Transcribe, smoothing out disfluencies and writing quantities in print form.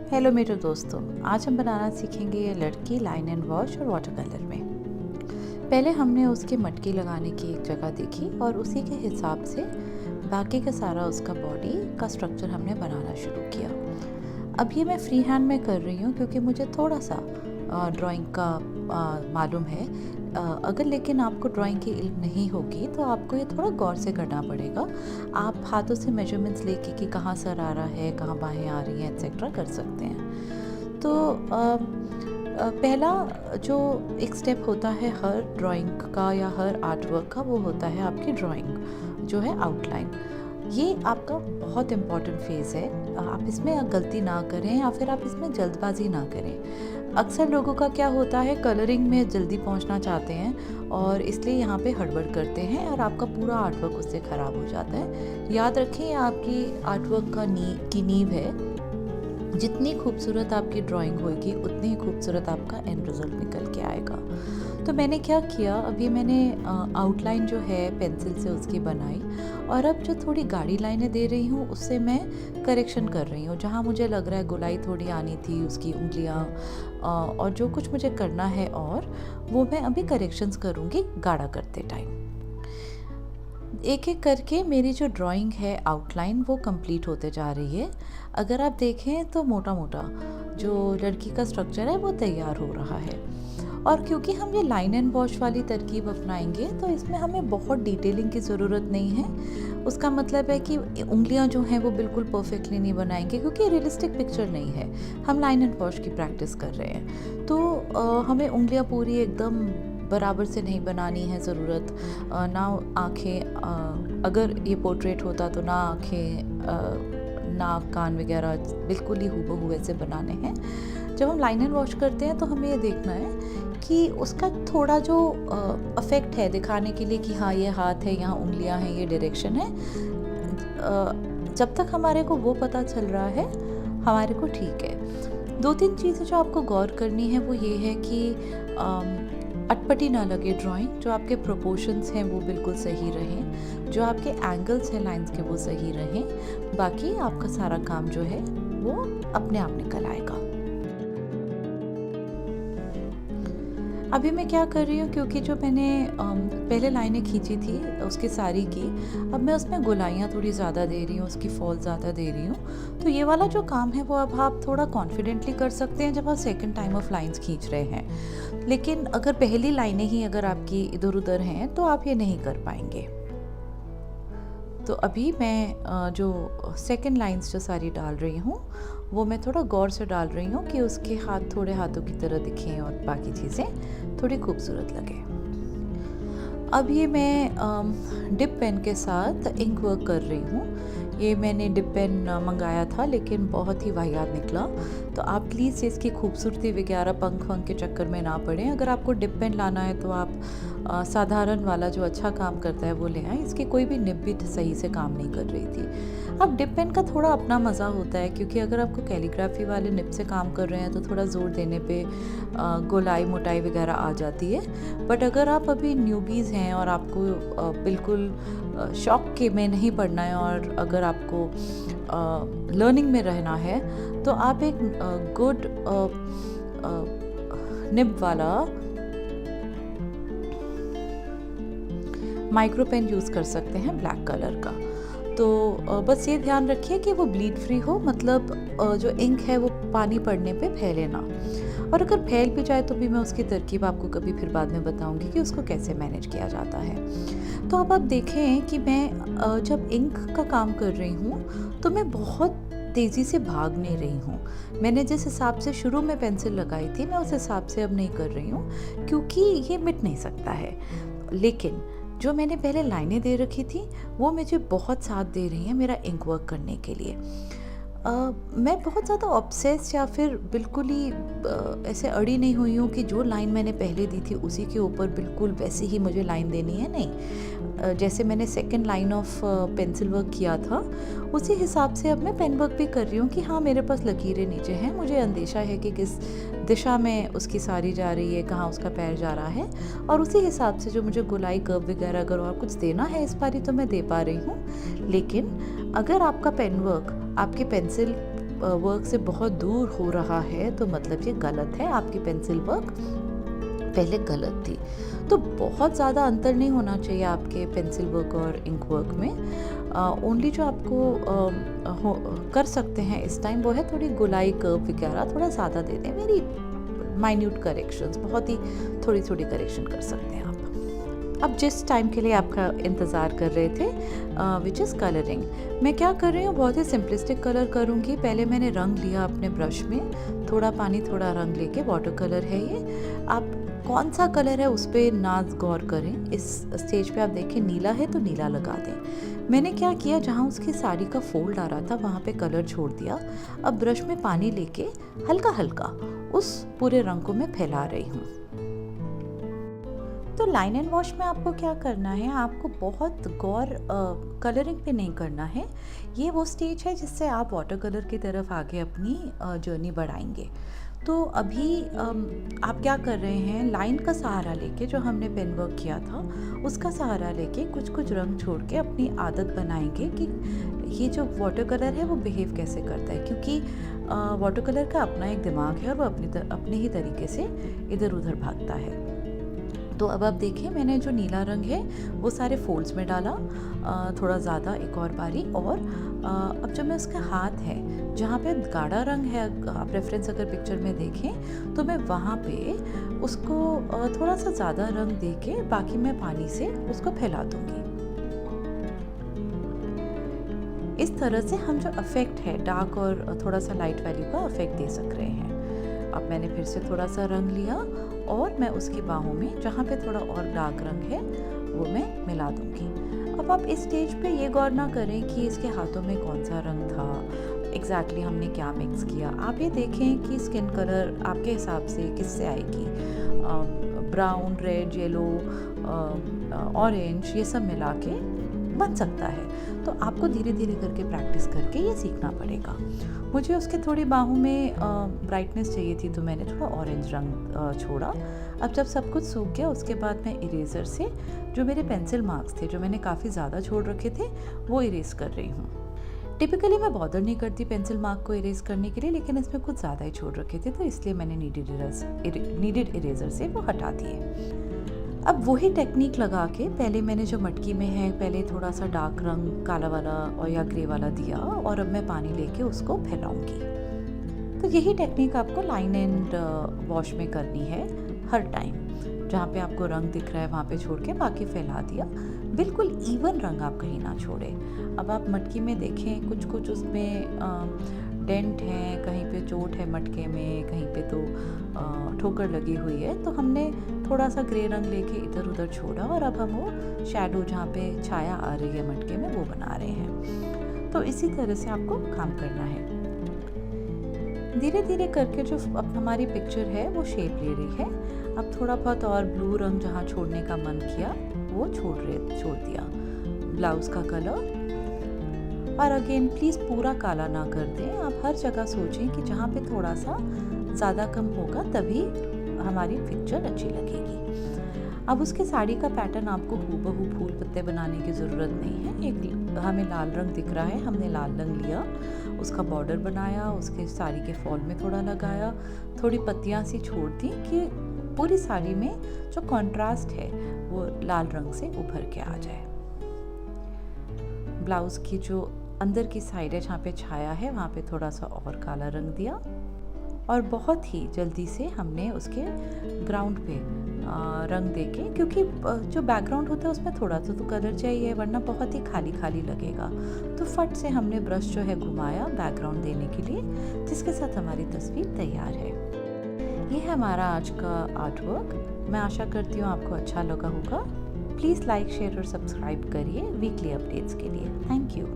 Hello मेरे दोस्तों, आज हम बनाना सीखेंगे ये लड़की लाइन एंड वॉश और वाटर कलर में। पहले हमने उसके मटकी लगाने की एक जगह देखी और उसी के हिसाब से बाकी का सारा उसका बॉडी का स्ट्रक्चर हमने बनाना शुरू किया। अब ये मैं फ्री हैंड में कर रही हूँ क्योंकि मुझे थोड़ा सा ड्राइंग का मालूम है। अगर लेकिन आपको ड्राइंग की इल्म नहीं होगी तो आपको ये थोड़ा गौर से करना पड़ेगा। आप हाथों से मेजरमेंट्स लेके कि कहाँ सर आ रहा है, कहाँ बाहें आ रही हैं, एक्सेट्रा कर सकते हैं। तो पहला जो एक स्टेप होता है हर ड्राइंग का या हर आर्ट वर्क का, वो होता है आपकी ड्राइंग जो है आउटलाइन। ये आपका बहुत इम्पॉर्टेंट फेज़ है। आप इसमें गलती ना करें या फिर आप इसमें जल्दबाजी ना करें। अक्सर लोगों का क्या होता है, कलरिंग में जल्दी पहुंचना चाहते हैं और इसलिए यहाँ पे हड़बड़ करते हैं और आपका पूरा आर्ट वर्क उससे ख़राब हो जाता है। याद रखें, ये आपकी आर्ट वर्क की नींव है। जितनी खूबसूरत आपकी ड्राइंग होगी उतनी ही खूबसूरत आपका एंड रिज़ल्ट निकल के आएगा। तो मैंने क्या किया, अभी मैंने आउटलाइन जो है पेंसिल से उसकी बनाई और अब जो थोड़ी गाढ़ी लाइनें दे रही हूँ उससे मैं करेक्शन कर रही हूँ। जहाँ मुझे लग रहा है गोलाई थोड़ी आनी थी, उसकी उंगलियाँ और जो कुछ मुझे करना है और वो मैं अभी करेक्शंस करूँगी गाढ़ा करते टाइम। एक एक करके मेरी जो ड्राइंग है आउटलाइन वो कंप्लीट होते जा रही है। अगर आप देखें तो मोटा मोटा जो लड़की का स्ट्रक्चर है वो तैयार हो रहा है। और क्योंकि हम ये लाइन एंड वॉश वाली तरकीब अपनाएंगे तो इसमें हमें बहुत डिटेलिंग की ज़रूरत नहीं है। उसका मतलब है कि उंगलियां जो हैं वो बिल्कुल परफेक्टली नहीं बनाएंगे क्योंकि रियलिस्टिक पिक्चर नहीं है, हम लाइन एंड वॉश की प्रैक्टिस कर रहे हैं। तो हमें उंगलियां पूरी एकदम बराबर से नहीं बनानी है ज़रूरत। ना आँखें, अगर ये पोर्ट्रेट होता तो ना आँखें, नाक, कान वगैरह बिल्कुल ही हूबहू वैसे बनाने हैं। जब हम लाइन एंड वॉश करते हैं तो हमें ये देखना है कि उसका थोड़ा जो अफेक्ट है दिखाने के लिए कि हाँ ये हाथ है, यहाँ उंगलियाँ हैं, ये डायरेक्शन है। जब तक हमारे को वो पता चल रहा है हमारे को ठीक है। दो तीन चीज़ें जो आपको गौर करनी है वो ये है कि अटपटी ना लगे ड्राइंग, जो आपके प्रोपोर्शंस हैं वो बिल्कुल सही रहें, जो आपके एंगल्स हैं लाइंस के वो सही रहें। बाकी आपका सारा काम जो है वो अपने आप निकल आएगा। अभी मैं क्या कर रही हूँ, क्योंकि जो मैंने पहले लाइनें खींची थी उसकी सारी की, अब मैं उसमें गोलाइयाँ थोड़ी ज़्यादा दे रही हूँ, उसकी फॉल ज़्यादा दे रही हूँ। तो ये वाला जो काम है वो अब आप थोड़ा कॉन्फिडेंटली कर सकते हैं जब आप सेकंड टाइम ऑफ लाइंस खींच रहे हैं। लेकिन अगर पहली लाइनें ही अगर आपकी इधर उधर हैं तो आप ये नहीं कर पाएंगे। तो अभी मैं जो सेकंड लाइंस जो सारी डाल रही हूँ वो मैं थोड़ा गौर से डाल रही हूँ कि उसके हाथ थोड़े हाथों की तरह दिखें और बाकी चीज़ें थोड़ी खूबसूरत लगे। अब ये मैं डिप पेन के साथ इंक वर्क कर रही हूँ। ये मैंने डिप पेन मंगाया था लेकिन बहुत ही वाहियात निकला। तो आप प्लीज़ इसकी खूबसूरती वगैरह पंख वंख के चक्कर में ना पड़ें। अगर आपको डिप पेन लाना है तो आप साधारण वाला जो अच्छा काम करता है वो ले आएँ। इसकी कोई भी निब भी सही से काम नहीं कर रही थी। अब डिप पेन का थोड़ा अपना मज़ा होता है क्योंकि अगर आपको कैलीग्राफी वाले निब से काम कर रहे हैं तो थोड़ा ज़ोर देने पे गोलाई मोटाई वगैरह आ जाती है। बट अगर आप अभी न्यूबीज़ हैं और आपको बिल्कुल शौक के में नहीं पढ़ना है और अगर आपको लर्निंग में रहना है तो आप एक गुड निब वाला माइक्रो पेन यूज़ कर सकते हैं ब्लैक कलर का। तो बस ये ध्यान रखिए कि वो ब्लीड फ्री हो, मतलब जो इंक है वो पानी पड़ने पे फैले ना। और अगर फैल भी जाए तो भी मैं उसकी तरकीब आपको कभी फिर बाद में बताऊंगी कि उसको कैसे मैनेज किया जाता है। तो अब आप देखें कि मैं जब इंक का काम कर रही हूँ तो मैं बहुत तेज़ी से भाग नहीं रही हूँ। मैंने जिस हिसाब से शुरू में पेंसिल लगाई थी मैं उस हिसाब से अब नहीं कर रही हूँ क्योंकि ये मिट नहीं सकता है। लेकिन जो मैंने पहले लाइनें दे रखी थी वो मुझे बहुत साथ दे रही हैं मेरा इंक वर्क करने के लिए। मैं बहुत ज़्यादा ऑब्सेस्ड या फिर बिल्कुल ही ऐसे अड़ी नहीं हुई हूँ कि जो लाइन मैंने पहले दी थी उसी के ऊपर बिल्कुल वैसे ही मुझे लाइन देनी है, नहीं। जैसे मैंने second line of pencil work किया था उसी हिसाब से अब मैं पेन वर्क भी कर रही हूँ कि हाँ मेरे पास लकीरें नीचे हैं, मुझे अंदेशा है कि किस दिशा में उसकी सारी जा रही है, कहाँ उसका पैर जा रहा है, और उसी हिसाब से जो मुझे गोलाई कर्व वगैरह अगर और कुछ देना है इस बारी तो मैं दे पा रही हूँ। लेकिन अगर आपका पेन वर्क आपके पेंसिल वर्क से बहुत दूर हो रहा है तो मतलब ये गलत है, आपकी पेंसिल वर्क पहले गलत थी। तो बहुत ज़्यादा अंतर नहीं होना चाहिए आपके पेंसिल वर्क और इंक वर्क में। ओनली जो आपको कर सकते हैं इस टाइम वो है थोड़ी गोलाई कर्व वगैरह थोड़ा ज़्यादा दे दें, वेरी माइन्यूट करेक्शंस, बहुत ही थोड़ी थोड़ी करेक्शन कर सकते हैं आप। अब जिस टाइम के लिए आपका इंतज़ार कर रहे थे विच इज़ कलरिंग, मैं क्या कर रही हूँ, बहुत ही सिंपलिस्टिक कलर करूँगी। पहले मैंने रंग लिया अपने ब्रश में, थोड़ा पानी थोड़ा रंग लेके, वाटर कलर है ये। आप कौन सा कलर है उस पर ना गौर करें। इस स्टेज पे आप देखें नीला है तो नीला लगा दें। मैंने क्या किया, जहाँ उसकी साड़ी का फोल्ड आ रहा था वहाँ पे कलर छोड़ दिया। अब ब्रश में पानी लेके हल्का हल्का उस पूरे रंग को मैं फैला रही हूँ। तो लाइन एंड वॉश में आपको क्या करना है, आपको बहुत गौर कलरिंग पे नहीं करना है। ये वो स्टेज है जिससे आप वाटर कलर की तरफ आगे अपनी जर्नी बढ़ाएंगे। तो अभी आप क्या कर रहे हैं, लाइन का सहारा लेके, जो हमने पेन वर्क किया था उसका सहारा लेके कुछ कुछ रंग छोड़ के अपनी आदत बनाएंगे कि ये जो वाटर कलर है वो बिहेव कैसे करता है, क्योंकि वाटर कलर का अपना एक दिमाग है और वो अपने ही तरीके से इधर उधर भागता है। तो अब आप देखें, मैंने जो नीला रंग है वो सारे फोल्ड्स में डाला, थोड़ा ज़्यादा, एक और बारी। और अब जो मैं उसका हाथ है जहाँ पे गाढ़ा रंग है, आप रेफरेंस अगर पिक्चर में देखें तो मैं वहाँ पे उसको थोड़ा सा ज़्यादा रंग दे के बाकी मैं पानी से उसको फैला दूँगी। इस तरह से हम जो इफेक्ट है डार्क और थोड़ा सा लाइट वैल्यू का इफेक्ट दे सक रहे हैं। अब मैंने फिर से थोड़ा सा रंग लिया और मैं उसकी बाहों में जहाँ पे थोड़ा और डार्क रंग है वो मैं मिला दूँगी। अब आप इस स्टेज पे ये गौर ना करें कि इसके हाथों में कौन सा रंग था, एग्जैक्टली हमने क्या मिक्स किया। आप ये देखें कि स्किन कलर आपके हिसाब से किससे आएगी, ब्राउन, रेड, येलो, ऑरेंज, ये सब मिला के बन सकता है। तो आपको धीरे धीरे करके प्रैक्टिस करके ये सीखना पड़ेगा। मुझे उसके थोड़ी बाहों में ब्राइटनेस चाहिए थी तो मैंने थोड़ा ऑरेंज रंग छोड़ा। अब जब सब कुछ सूख गया उसके बाद मैं इरेज़र से जो मेरे पेंसिल मार्क्स थे, जो मैंने काफ़ी ज़्यादा छोड़ रखे थे, वो इरेज़ कर रही हूँ। टिपिकली मैं बॉदर नहीं करती पेंसिल मार्क को इरेज़ करने के लिए, लेकिन इसमें कुछ ज़्यादा ही छोड़ रखे थे तो इसलिए मैंने नीडेड इरेज़र से वो हटा दिए। अब वही टेक्निक लगा के पहले मैंने जो मटकी में है, पहले थोड़ा सा डार्क रंग काला वाला और या ग्रे वाला दिया और अब मैं पानी लेके उसको फैलाऊंगी। तो यही टेक्निक आपको लाइन एंड वॉश में करनी है हर टाइम। जहाँ पे आपको रंग दिख रहा है वहाँ पे छोड़ के बाकी फैला दिया। बिल्कुल इवन रंग आप कहीं ना छोड़े। अब आप मटकी में देखें, कुछ कुछ उसमें डेंट है, कहीं पे चोट है मटके में, कहीं पे तो ठोकर लगी हुई है। तो हमने थोड़ा सा ग्रे रंग लेके इधर उधर छोड़ा और अब हम वो शैडो जहाँ पे छाया आ रही है मटके में वो बना रहे हैं। तो इसी तरह से आपको काम करना है। धीरे धीरे करके जो अब हमारी पिक्चर है वो शेप ले रही है। अब थोड़ा बहुत और ब्लू रंग जहाँ छोड़ने का मन किया वो छोड़ दिया। ब्लाउज़ का कलर, और अगेन प्लीज़ पूरा काला ना कर दें। आप हर जगह सोचें कि जहाँ पे थोड़ा सा ज़्यादा कम होगा तभी हमारी पिक्चर अच्छी लगेगी। अब उसके साड़ी का पैटर्न आपको हूबहू फूल पत्ते बनाने की ज़रूरत नहीं है। एक हमें लाल रंग दिख रहा है, हमने लाल रंग लिया, उसका बॉर्डर बनाया, उसके साड़ी के फॉल में थोड़ा लगाया, थोड़ी पत्तियाँ सी छोड़ दी कि पूरी साड़ी में जो कंट्रास्ट है वो लाल रंग से उभर के आ जाए। ब्लाउज़ की जो अंदर की साइड है जहाँ पे छाया है वहाँ पे थोड़ा सा और काला रंग दिया और बहुत ही जल्दी से हमने उसके ग्राउंड पे रंग देके, क्योंकि जो बैकग्राउंड होता है उसमें थोड़ा सा तो कलर चाहिए वरना बहुत ही खाली खाली लगेगा। तो फट से हमने ब्रश जो है घुमाया बैकग्राउंड देने के लिए, जिसके साथ हमारी तस्वीर तैयार है। ये है हमारा आज का आर्ट वर्क। मैं आशा करती हूँ आपको अच्छा लगा होगा। प्लीज़ लाइक, शेयर और सब्सक्राइब करिए वीकली अपडेट्स के लिए। Thank you.